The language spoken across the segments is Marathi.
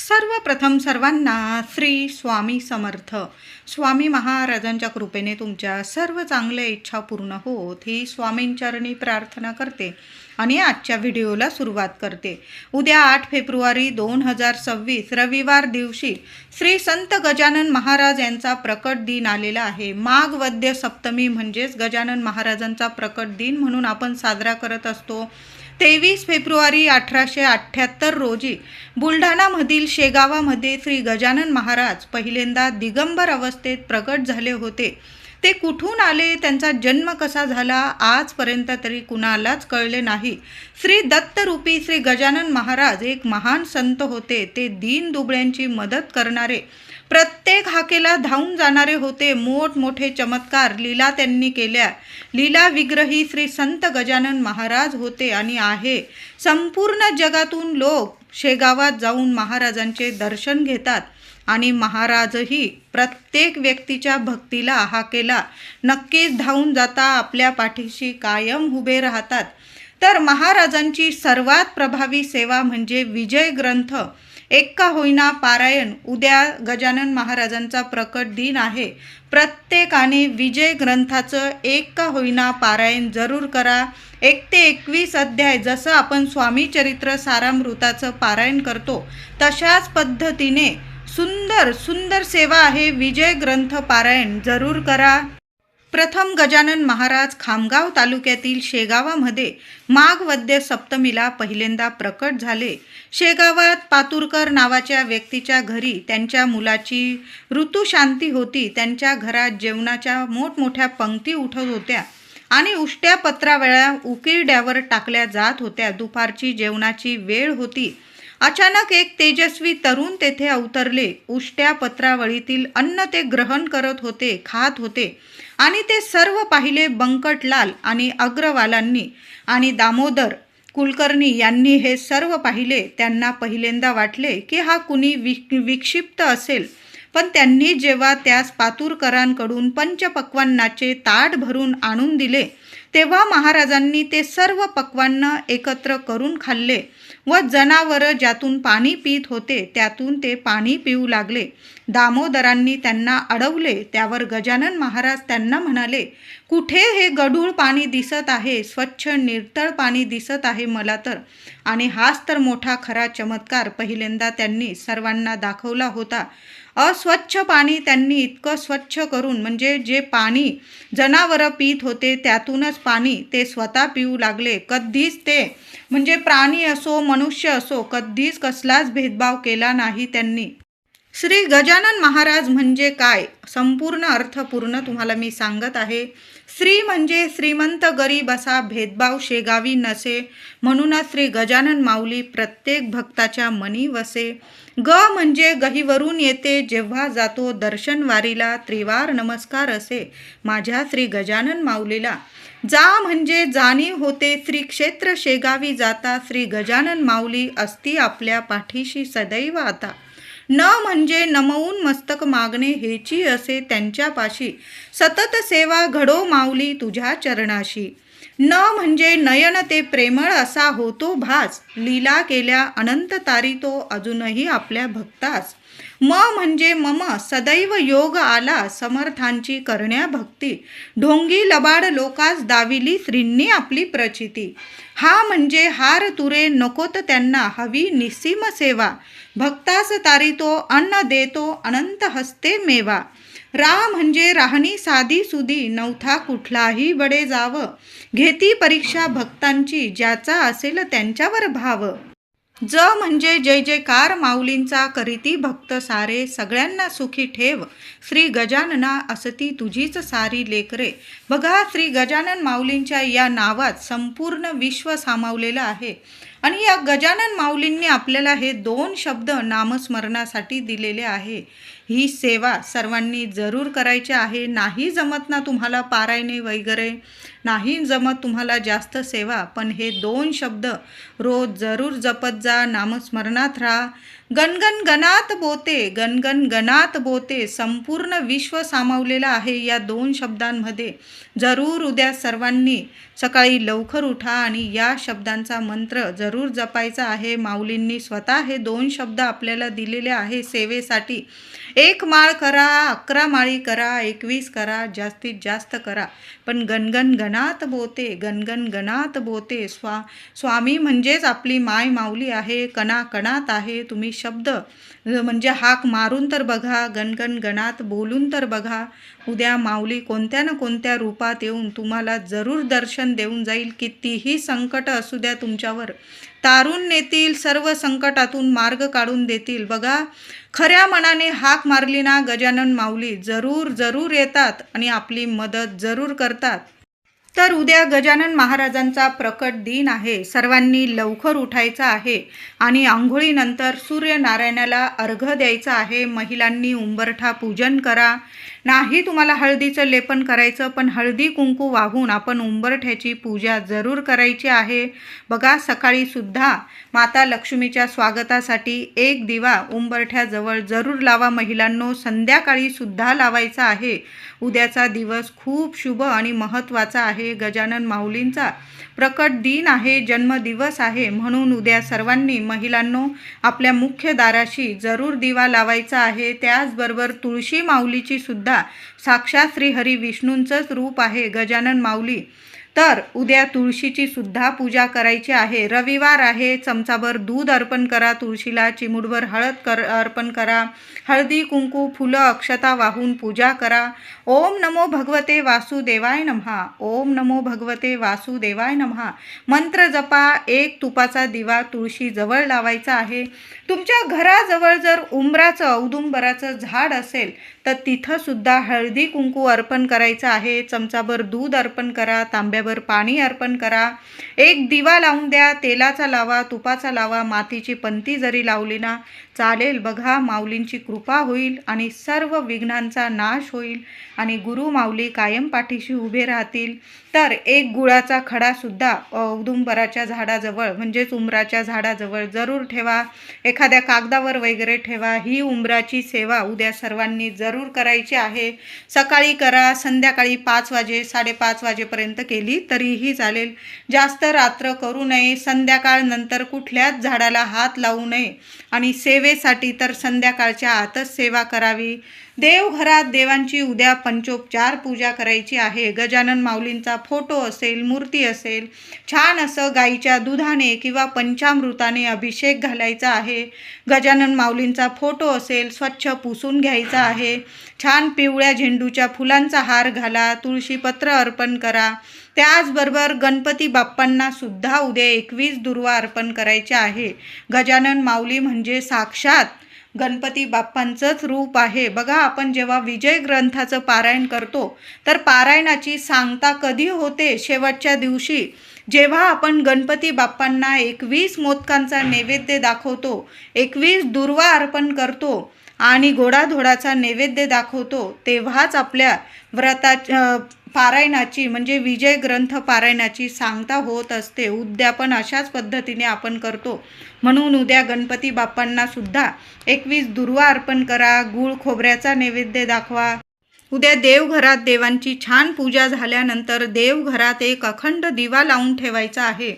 सर्वप्रथम सर्वांना श्री स्वामी समर्थ. स्वामी महाराजांच्या कृपेने तुमच्या सर्व चांगल्या इच्छा पूर्ण होत ही स्वामींचरणी प्रार्थना करते आणि आजच्या व्हिडिओला सुरुवात करते. उद्या 8 फेब्रुवारी 2026 रविवार दिवशी श्री संत गजानन महाराज यांचा प्रकट दिन आलेला आहे. माघ वद्य सप्तमी म्हणजेच गजानन महाराजांचा प्रकट दिन म्हणून आपण साजरा करत असतो. 23 फेब्रुवारी 1878 रोजी बुलढाणामधील शेगावामध्ये श्री गजानन महाराज पहिल्यांदा दिगंबर अवस्थेत प्रकट झाले होते. ते कुठून आले, त्यांचा जन्म कसा झाला, आजपर्यंत तरी कुणालाच कळले नाही. श्री दत्तरूपी श्री गजानन महाराज एक महान संत होते. ते दीन दुबळ्यांची मदत करणारे, प्रत्येक हाकेला धावून जाणारे होते. मोठमोठे चमत्कार लीला त्यांनी केल्या. लीला विग्रही श्री संत गजानन महाराज होते आणि आहे. संपूर्ण जगातून लोक शेगावात जाऊन महाराजांचे दर्शन घेतात आणि महाराजही प्रत्येक व्यक्तीच्या भक्तीला हाकेला नक्कीच धावून जाता, आपल्या पाठीशी कायम उभे राहतात. तर महाराजांची सर्वात प्रभावी सेवा म्हणजे विजय ग्रंथ एक का होईना पारायण. उद्या गजानन महाराजांचा प्रकट दिन आहे. प्रत्येकाने विजय ग्रंथाचं एक का होईना पारायण जरूर करा. 1 ते 21 अध्याय जसं आपण स्वामी चरित्र सारामृताचं पारायण करतो तशाच पद्धतीने सुंदर सेवा आहे. विजय ग्रंथ पारायण जरूर करा. प्रथम गजानन महाराज खामगाव तालुक्यातील शेगावामध्ये माघ वद्य सप्तमीला पहिल्यांदा प्रकट झाले. शेगावात पातुरकर नावाच्या व्यक्तीच्या घरी त्यांच्या मुलाची ऋतुशांती होती. त्यांच्या घरात जेवणाच्या मोठमोठ्या पंक्ती उठत होत्या आणि उष्ट्या पत्रावळ्या उकिरड्यावर टाकल्या जात होत्या. दुपारची जेवणाची वेळ होती. अचानक एक तेजस्वी तरुण तेथे अवतरले. उष्ट्या पत्रावळीतील अन्न ते ग्रहण करत होते, खात होते आणि ते सर्व पाहिले. बंकटलाल आणि अग्रवालांनी आणि दामोदर कुलकर्णी यांनी हे सर्व पाहिले. त्यांना पहिल्यांदा वाटले की हा कुणी विक्षिप्त असेल, पण त्यांनी जेव्हा त्यास पातुरकरांकडून पंचपक्वान्नाचे ताट भरून आणून दिले तेव्हा महाराजांनी ते सर्व पक्वान्न एकत्र करून खाल्ले व जनावरं ज्यातून पाणी पित होते त्यातून ते पाणी पिऊ लागले. दामोदरांनी त्यांना अडवले. त्यावर गजानन महाराज त्यांना म्हणाले, कुठे हे गढूळ पाणी दिसत आहे? स्वच्छ निर्तळ पाणी दिसत आहे मला तर. आणि हाच तर मोठा खरा चमत्कार पहिल्यांदा त्यांनी सर्वांना दाखवला होता. अस्वच्छ पाणी त्यांनी इतकं स्वच्छ करून, म्हणजे जे पाणी जनावरं पित होते त्यातूनच पाणी ते स्वतः पिऊ लागले. कधीच ते म्हणजे प्राणी असो मनुष्य असो कधीच कसलाच भेदभाव केला नाही त्यांनी. श्री गजानन महाराज म्हणजे काय, संपूर्ण अर्थपूर्ण तुम्हाला मी सांगत आहे. श्री म्हणजे श्रीमंत गरीब असा भेदभाव शेगावी नसे, म्हणूनच श्री गजानन माऊली प्रत्येक भक्ताच्या मनी वसे. ग म्हणजे गहीवरून येते, जेव्हा जातो दर्शन वारीला त्रिवार नमस्कार असे माझ्या श्री गजानन माऊलीला. जा म्हणजे जाणीव होते, श्री क्षेत्र शेगावी जाता श्री गजानन माऊली असती आपल्या पाठीशी सदैव आता. न म्हणजे नमवून मस्तक मागणे हेची असे त्यांच्यापाशी, सतत सेवा घडो माऊली तुझ्या चरणाशी. न म्हणजे नयन ते प्रेमळ असा होतो भास, लीला केल्या अनंत तारी तो अजूनही आपल्या भक्तास. म म्हणजे मम सदैव योग आला समर्थांची करण्या भक्ती, ढोंगी लबाड लोकास दाविली श्रींनी आपली प्रचिती. हा म्हणजे हार तुरे नकोत त्यांना हवी निस्सीम सेवा, भक्तास तारितो अन्न देतो अनंत हस्ते मेवा. रा म्हणजे राहणी साधी सुधी नवथा कुठलाही बडे जाव, घेती परीक्षा भक्तांची ज्याचा असेल त्यांच्यावर भाव. ज म्हणजे जय जयकार माऊलींचा करीती भक्त सारे, सगळ्यांना सुखी ठेव श्री गजानना असती तुझीच सारी लेकरे. बघा, श्री गजानन माऊलींच्या या नावात संपूर्ण विश्व सामावलेलं आहे आणि या गजानन माऊलींनी आपल्याला हे 2 शब्द नामस्मरणासाठी दिलेले आहे. ही सेवा सर्वांनी जरूर करायची आहे. नाही जमत ना तुम्हाला पारायणे वगैरे, नाही जमत तुम्हाला जास्त सेवा, पण हे 2 शब्द रोज जरूर जपत जा, नामस्मरणात राहा. गणगण गणात बोते, गणगण गणात बोते, संपूर्ण विश्व सामावलेलं आहे या 2 शब्दांमध्ये. जरूर उद्या सर्वांनी सकाळी लवकर उठा आणि या शब्दांचा मंत्र जरूर जपायचा आहे. माऊलींनी स्वतः हे 2 शब्द आपल्याला दिलेले आहे सेवेसाठी. 1 माळ करा, 11 माळी करा, 21 करा, जास्तीत जास्त करा, पण गणगण गणात बोते, गणगण गणात बोते. स्वामी म्हणजेच आपली माय माऊली आहे, कणाकणात आहे. तुम्ही शब्द म्हणजे हाक मारून तर बघा, गणगण गणात बोलून तर बघा. उद्या माऊली कोणत्या ना कोणत्या रूपात येऊन तुम्हाला जरूर दर्शन देऊन जाईल. कितीही संकट असू द्या तुमच्यावर, तारून नेतील, सर्व संकटातून मार्ग काढून देतील. बघा, खऱ्या मनाने हाक मारली ना गजानन माऊली जरूर जरूर येतात आणि आपली मदत जरूर करतात. तर उद्या गजानन महाराजांचा प्रकट दिन आहे. सर्वांनी लवकर उठायचं आहे आणि आंघोळीनंतर सूर्यनारायणाला अर्घ्य द्यायचं आहे. महिलांनी उंबरठा पूजन करा. नाही तुम्हाला हळदीचं लेपन करायचं, पण हळदी कुंकू वाहून आपण उंबरठ्याची पूजा जरूर करायची आहे. बघा, सकाळी सुद्धा माता लक्ष्मीच्या स्वागतासाठी 1 दिवा उंबरठ्याजवळ जरूर लावा महिलांनो. संध्याकाळी सुद्धा लावायचा आहे. उद्याचा दिवस खूप शुभ आणि महत्त्वाचा आहे. गजानन माऊलींचा प्रकट दिन आहे, जन्मदिवस आहे. म्हणून उद्या सर्वांनी महिलांनो आपल्या मुख्य दाराशी जरूर दिवा लावायचा आहे. त्याचबरोबर तुळशी माऊलीची सुद्धा साक्षात श्रीहरी विष्णूंचंच रूप आहे गजानन माऊली. तर उद्या तुळशीची सुद्धा पूजा करायची आहे. रविवार आहे. चमचाभर दूध अर्पण करा तुळशीला, चिमूटभर हळद अर्पण करा, हळदी कुंकू फुलं अक्षता वाहून पूजा करा. ओम नमो भगवते वासुदेवाय नमः, ओम नमो भगवते वासुदेवाय नमः मंत्र जपा. 1 तुपाचा दिवा तुळशीजवळ लावायचा आहे. तुमच्या घराजवळ जर उंबराचं औदुंबराचं झाड असेल तर तिथं सुद्धा हळदी कुंकू अर्पण करायचं आहे. चमचाभर दूध अर्पण करा, तांब्याभर पाणी अर्पण करा. 1 दिवा लावून द्या. तेलाचा लावा, तुपाचा लावा, मातीची पंती जरी लावली ना चालेल. बघा, माऊलींची कृपा होईल आणि सर्व विघ्नांचा नाश होईल आणि गुरु माऊली कायम पाठीशी उभे राहतील. तर 1 गुळाचा खडासुद्धा औदुंबराच्या झाडाजवळ म्हणजेच उंबराच्या झाडाजवळ जरूर ठेवा. एखाद्या कागदावर वगैरे ठेवा. ही उंबराची सेवा उद्या सर्वांनी जरूर करायची आहे. सकाळी करा, संध्याकाळी 5 वाजे 5:30 वाजेपर्यंत केली तरीही चालेल. जास्त रात्र करू नये. संध्याकाळ नंतर कुठल्याच झाडाला हात लावू नये आणि सेवेसाठी तर संध्याकाळच्या आतच सेवा करावी. देवघरात देवांची उद्या पंचोपचार पूजा करायची आहे. गजानन माऊलींचा फोटो असेल, मूर्ती असेल, छान असं गाईच्या दुधाने किंवा पंचामृताने अभिषेक घालायचा आहे. गजानन माऊलींचा फोटो असेल, स्वच्छ पुसून घ्यायचा आहे. छान पिवळ्या झेंडूच्या फुलांचा हार घाला, तुळशीपत्र अर्पण करा. त्याचबरोबर गणपती बाप्पांना सुद्धा उद्या 21 दुर्वा अर्पण करायचे आहे. गजानन माऊली म्हणजे साक्षात गणपती बाप्पांचंच रूप आहे. बघा, आपण जेव्हा विजय ग्रंथाचं पारायण करतो तर पारायणाची सांगता कधी होते? शेवटच्या दिवशी, जेव्हा आपण गणपती बाप्पांना 21 मोदकांचा नैवेद्य दाखवतो, 21 दुर्वा अर्पण करतो आणि गोडाधोडाचा नैवेद्य दाखवतो, तेव्हाच आपल्या पारायणाची म्हणजे विजय ग्रंथ पारायणाची सांगता होत असते. उद्यापन अशाच पद्धतीने आपण करतो. म्हणून उद्या गणपती बाप्पांना सुद्धा 21 दुर्वा अर्पण करा. गूळ खोबऱ्याचा नैवेद्य दाखवा. उद्या देवघरात देवांची छान पूजा झाल्यानंतर देवघरात 1 अखंड दिवा लावून ठेवायचा आहे.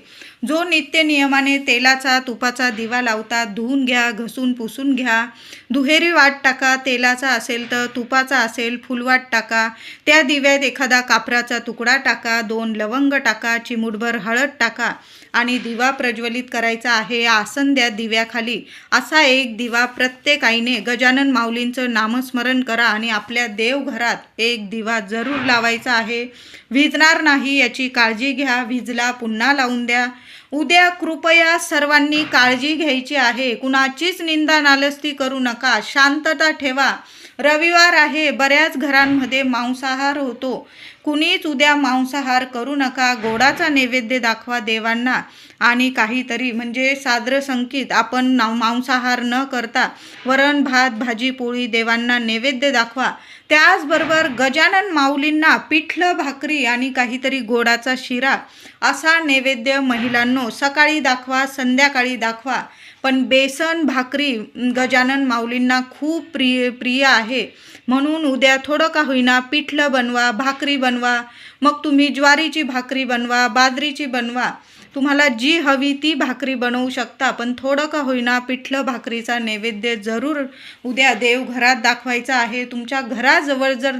जो नित्य नियमाने तेलाचा तुपाचा दिवा लावतात, धुवून घ्या, घसून पुसून घ्या. दुहेरी वाट टाका. तेलाचा असेल तर तुपाचा असेल फुलवाट टाका. त्या दिव्यात एखादा कापराचा तुकडा टाका, 2 लवंग टाका, चिमूटभर हळद टाका आणि दिवा प्रज्वलित करायचा आहे. आसन द्या दिव्याखाली. असा 1 दिवा प्रत्येक आईने गजानन माऊलींचं नामस्मरण करा आणि आपल्या देवघरात 1 दिवा जरूर लावायचा आहे. विझणार नाही याची काळजी घ्या. विझला पुन्हा लावून द्या. उद्या कृपया सर्वांनी काळजी घ्यायची आहे. कुणाचीच निंदा नालस्ती करू नका. शांतता ठेवा. रविवार आहे. बऱ्याच घरांमध्ये मांसाहार होतो. कुणीच उद्या मांसाहार करू नका. गोडाचा नैवेद्य दाखवा देवांना आणि काहीतरी म्हणजे साद्र संकेत आपण मांसाहार न करता वरण भात भाजी पोळी देवांना नैवेद्य दाखवा. त्याचबरोबर गजानन माऊलींना पिठलं भाकरी आणि काहीतरी गोडाचा शिरा असा नैवेद्य महिलांनो सकाळी दाखवा, संध्याकाळी दाखवा. पण बेसन भाकरी गजानन माऊलींना खूप प्रिय आहे. म्हणून उद्या थोडं का होईना पिठलं बनवा, भाकरी बनवा. मग तुम्ही ज्वारीची भाकरी बनवा, बाजरीची बनवा, तुम्हाला जी हवी ती भाकरी बनवू शकता. पण थोडं का होईना पिठलं भाकरीचा नैवेद्य जरूर उद्या देवघरात दाखवायचा आहे. तुमच्या घराजवळ जर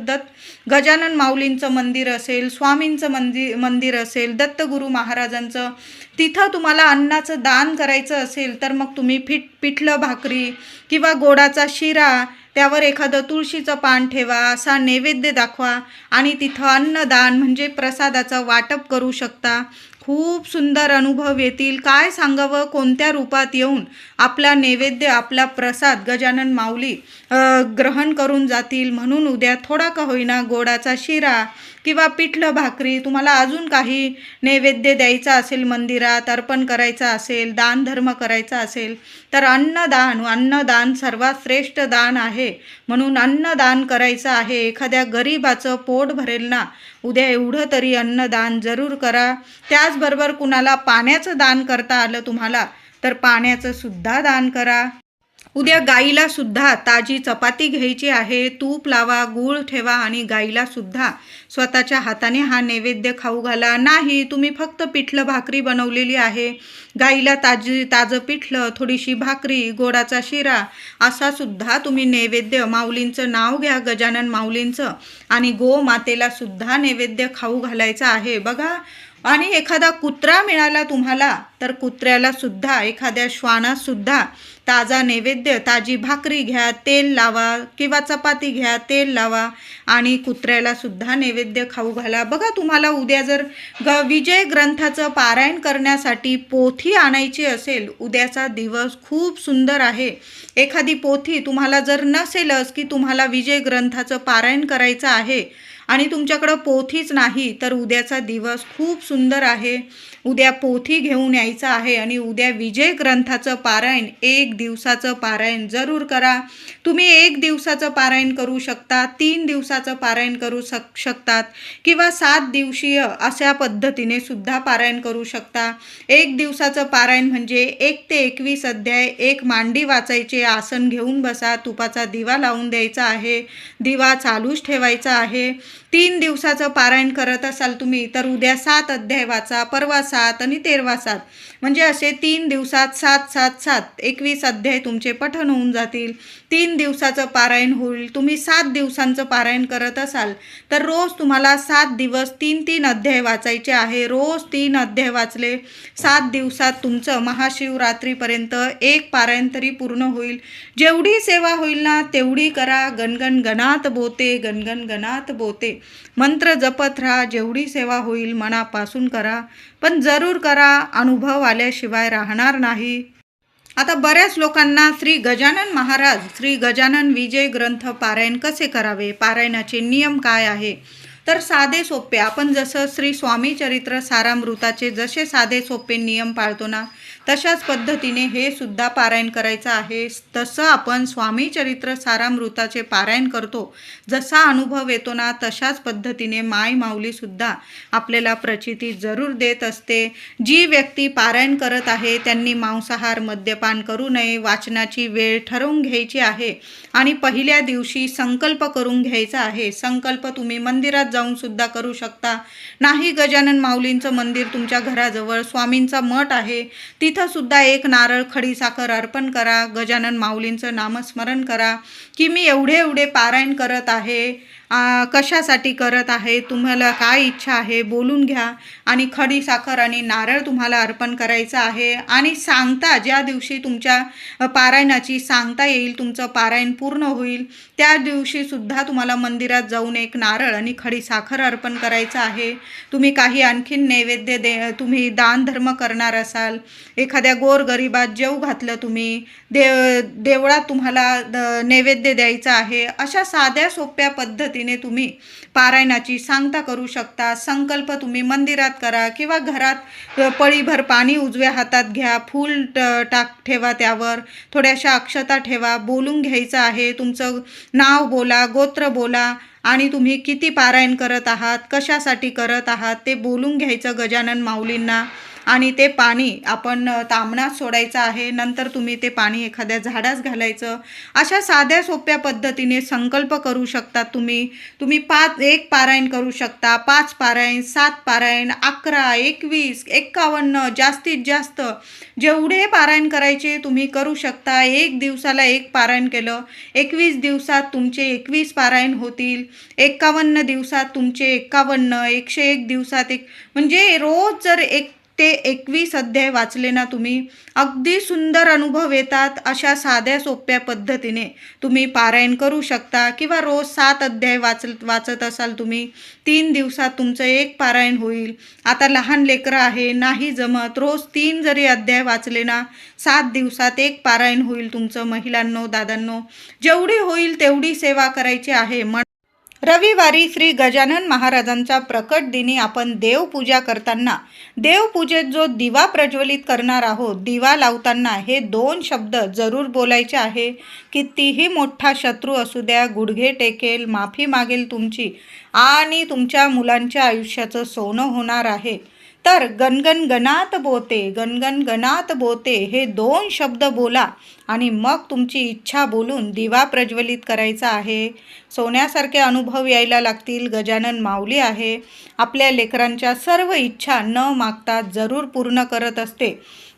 गजानन माऊलींचं मंदिर असेल, स्वामींचं मंदिर असेल, दत्तगुरू महाराजांचं, तिथं तुम्हाला अन्नाचं दान करायचं असेल तर मग तुम्ही पिठलं भाकरी किंवा गोडाचा शिरा, त्यावर एखादं तुळशीचं पान ठेवा, असा नैवेद्य दाखवा आणि तिथं अन्नदान म्हणजे प्रसादाचं वाटप करू शकता. खूप सुंदर अनुभव येतील. काय सांगावं, कोणत्या रूपात येऊन आपला नैवेद्य, आपला प्रसाद गजानन माऊली ग्रहण करून जातील. म्हणून उद्या थोडा का होईना गोडाचा शिरा किंवा पिठलं भाकरी, तुम्हाला अजून काही नैवेद्य द्यायचा असेल, मंदिरात अर्पण करायचा असेल, दानधर्म करायचा असेल तर अन्नदान सर्वात श्रेष्ठ दान आहे. म्हणून अन्नदान करायचं आहे. एखाद्या गरीबाचं पोट भरेल ना, उद्या एवढं तरी अन्नदान जरूर करा. त्याचबरोबर कुणाला पाण्याचं दान करता आलं तुम्हाला तर पाण्याचं सुद्धा दान करा. उद्या गाईला सुद्धा ताजी चपाती घ्यायची आहे, तूप लावा, गूळ ठेवा आणि गाईला सुद्धा स्वतःच्या हाताने हा नैवेद्य खाऊ घाला. नाही, तुम्ही फक्त पिठलं भाकरी बनवलेली आहे, गाईला ताजं पिठलं, थोडीशी भाकरी, गोडाचा शिरा असा सुद्धा तुम्ही नैवेद्य, माऊलींचं नाव घ्या, गजानन माऊलींचं, आणि गोमातेला सुद्धा नैवेद्य खाऊ घालायचा आहे. बघा, आणि एखादा कुत्रा मिळाला तुम्हाला तर कुत्र्याला सुद्धा, एखाद्या श्वानास सुद्धा ताजा नैवेद्य, ताजी भाकरी घ्या, तेल लावा किंवा चपाती घ्या, तेल लावा आणि कुत्र्याला सुद्धा नैवेद्य खाऊ घाला. बघा, तुम्हाला उद्या जर विजय ग्रंथाचं पारायण करण्यासाठी पोथी आणायची असेल, उद्याचा दिवस खूप सुंदर आहे. एखादी पोथी तुम्हाला जर नसेलच की तुम्हाला विजय ग्रंथाचं पारायण करायचं आहे आणि तुमच्याकडं पोथीच नाही तर उद्याचा दिवस खूप सुंदर आहे. उद्या पोथी घेऊन यायचं आहे आणि उद्या विजय ग्रंथाचं पारायण, 1 दिवसाचं पारायण जरूर करा. तुम्ही 1 दिवसाचं पारायण करू शकता, 3 दिवसाचं पारायण करू शकतात किंवा 7 दिवसीय अशा पद्धतीने सुद्धा पारायण करू शकता. 1 दिवसाचं पारायण म्हणजे 1 ते 21 अध्याय, एक मांडी वाचायचे, आसन घेऊन बसा, तुपाचा दिवा लावून द्यायचा आहे, दिवा चालूच ठेवायचा आहे. 3 दिवसाचं पारायण करत असाल तुम्ही तर उद्या 7 अध्याय वाचा, परवा 7 आणि तेरवा 7, म्हणजे असे 3 दिवसात 7 21 अध्याय तुमचे पठण होऊन जातील. 3 दिवसाचं पारायण होईल. तुम्ही 7 दिवसांचं पारायण करत असाल तर रोज तुम्हाला 7 दिवस 3 अध्याय वाचायचे आहे. रोज 3 अध्याय वाचले, 7 दिवसात तुमचं महाशिवरात्रीपर्यंत एक पारायण तरी पूर्ण होईल. जेवढी सेवा होईल ना तेवढी करा. गणगण गणात बोते, गणगण गणात बोते मंत्र जपत राहा. जेवढी सेवा होईल मनापासून करा, पण जरूर करा. अनुभव आल्याशिवाय राहणार नाही. आता बऱ्याच लोकांना श्री गजानन महाराज, श्री गजानन विजय ग्रंथ पारायण कसे करावे, पारायणाचे नियम काय आहे, तर साधे सोपे, आपण जसं श्री स्वामी चरित्र सारामृताचे जसे साधे सोपे नियम पाळतो ना तशाच पद्धतीने हे सुद्धा पारायण करायचं आहे. तसं आपण स्वामी चरित्र सारामृताचे पारायण करतो, जसा अनुभव येतो ना तशाच पद्धतीने माय माऊली सुद्धा आपल्याला प्रचिती जरूर देत असते. जी व्यक्ती पारायण करत आहे त्यांनी मांसाहार, मद्यपान करू नये. वाचनाची वेळ ठरवून घ्यायची आहे आणि पहिल्या दिवशी संकल्प करून घ्यायचा आहे. संकल्प तुम्ही मंदिरात जाऊन सुद्धा करू शकता. नाही, गजानन माऊलींचं मंदिर तुमच्या घराजवळ, स्वामींचा मठ आहे, तिथं सुद्धा एक नारळ, खडी साखर अर्पण करा. गजानन माऊलींचं नामस्मरण करा की मी एवढे पारायण करत आहे, कशासाठी करत आहे, तुम्हाला काय इच्छा आहे बोलून घ्या आणि खडी साखर आणि नारळ तुम्हाला अर्पण करायचं आहे. आणि सांगता, ज्या दिवशी तुमच्या पारायणाची सांगता येईल, तुमचं पारायण पूर्ण होईल त्या दिवशी सुद्धा तुम्हाला मंदिरात जाऊन एक नारळ आणि खडी साखर अर्पण करायचं आहे. तुम्ही काही आणखीन नैवेद्य तुम्ही दानधर्म करणार असाल, एखाद्या गोरगरिबात जेव घातलं, तुम्ही देवळात तुम्हाला नैवेद्य द्यायचा आहे. अशा साध्या सोप्या पद्धतीने तुम्ही पारायणाची सांगता करू शकता. संकल्प तुम्ही मंदिरात करा किंवा घरात पळीभर पाणी उजव्या हातात घ्या, फूल ठेवा, त्यावर थोड्याशा अक्षता ठेवा, बोलून घ्यायचं आहे. तुमचं नाव बोला, गोत्र बोला आणि तुम्ही किती पारायण करत आहात, कशासाठी करत आहात ते बोलून घ्यायचं गजानन माऊलींना. आणि ते पाणी आपण तांबणात सोडायचं आहे. नंतर तुम्ही ते पाणी एखाद्या झाडास घालायचं. अशा साध्या सोप्या पद्धतीने संकल्प करू शकता तुम्ही. तुम्ही 1 पारायण करू शकता, 5 पारायण, 7 पारायण, 11, 21, 51 जास्तीत जास्त जेवढे पारायण करायचे तुम्ही करू शकता. 1 दिवसाला 1 पारायण केलं, 21 दिवसात तुमचे 21 पारायण होतील. 51 दिवसात तुमचे 51, 101 दिवसात म्हणजे रोज जर 1 ते 21 अध्याय वाचले ना तुम्ही, अगदी सुंदर अनुभव येतात. अशा साध्या सोप्या पद्धतीने तुम्ही पारायण करू शकता. किंवा रोज 7 अध्याय वाचत असाल तुम्ही, 3 दिवसात तुमचं 1 पारायण होईल. आता लहान लेकरं आहे, नाही जमत, रोज 3 जरी अध्याय वाचले ना, 7 दिवसात 1 पारायण होईल तुमचं. महिलांनो, दादांनो, जेवढी होईल तेवढी सेवा करायची आहे. रविवारी श्री गजानन महाराजांचा प्रकट दिनी आपण देवपूजा करताना, देवपूजेत जो दिवा प्रज्वलित करणार आहोत, दिवा लावताना हे 2 शब्द जरूर बोलायचे आहे. कितीही मोठा शत्रू असू द्या, गुडघे टेकेल, माफी मागेल तुमची आणि तुमच्या मुलांच्या आयुष्याचं सोनं होणार आहे. तर गणगण गणात बोते, गणगण गणात बोते हे 2 शब्द बोला आणि मग तुमची इच्छा बोलून दिवा प्रज्वलित करायचा आहे. सोन्यासारखे अनुभव यायला लागतील. गजानन माऊली आहे, आपल्या लेकरांच्या सर्व इच्छा न मागता जरूर पूर्ण करत असते.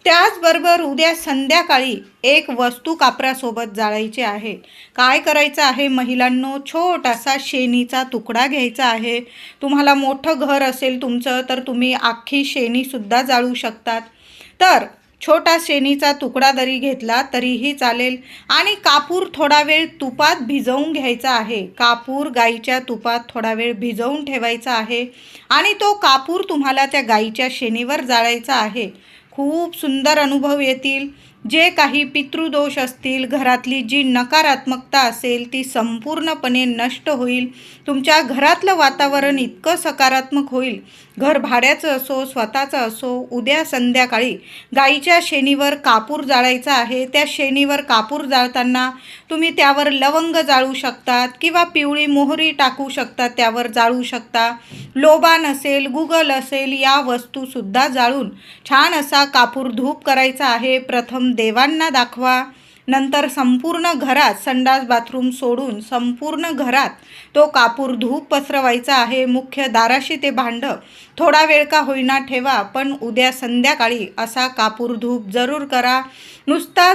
त्याचबरोबर उद्या संध्याकाळी एक वस्तू कापरासोबत जाळायची आहे. काय करायचं आहे महिलांनो, छोटासा शेणीचा तुकडा घ्यायचा आहे. तुम्हाला मोठं घर असेल तुमचं तर तुम्ही अख्खी शेणीसुद्धा जाळू शकतात. तर छोटा शेणीचा तुकडा जरी घेतला तरीही चालेल. आणि कापूर थोडा वेळ तुपात भिजवून घ्यायचा आहे. कापूर गाईच्या तुपात थोडा वेळ भिजवून ठेवायचा आहे आणि तो कापूर तुम्हाला त्या गाईच्या शेणीवर जाळायचा आहे. खूप सुंदर अनुभव येतील. जे काही पितृदोष असतील, घरातली जी नकारात्मकता असेल ती संपूर्णपणे नष्ट होईल. तुमच्या घरातलं वातावरण इतकं सकारात्मक होईल. घर भाड्याचं असो, स्वतःचं असो, उद्या संध्याकाळी गाईच्या शेणीवर कापूर जाळायचा आहे. त्या शेणीवर कापूर जाळताना तुम्ही त्यावर लवंग जाळू शकतात किंवा पिवळी मोहरी टाकू शकतात, त्यावर जाळू शकता. लोबान असेल, गुगल असेल, या वस्तूसुद्धा जाळून छान असा कापूर धूप करायचा आहे. प्रथम देवांना दाखवा, नंतर संपूर्ण घरात, संडास बाथरूम सोडून संपूर्ण घरात तो कापूर धूप पसरवायचा आहे. मुख्य दाराशी ते भांडं थोडा वेळ का होईना ठेवा, पण उद्या संध्याकाळी असा कापूर धूप जरूर करा. नुसता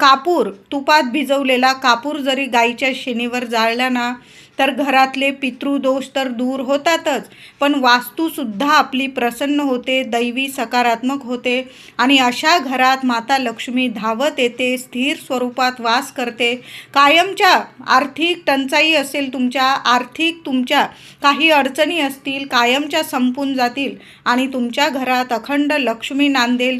कापूर, तुपात भिजवलेला कापूर जरी गाईच्या शेणीवर जाळला ना तर घरातले पितृदोष तर दूर होतातच, पण वास्तूसुद्धा आपली प्रसन्न होते, दैवी सकारात्मक होते आणि अशा घरात माता लक्ष्मी धावत येते, स्थिर स्वरूपात वास करते. कायमच्या आर्थिक टंचाई असेल, तुमच्या काही अडचणी असतील, कायमच्या संपून जातील आणि तुमच्या घरात अखंड लक्ष्मी नांदेल.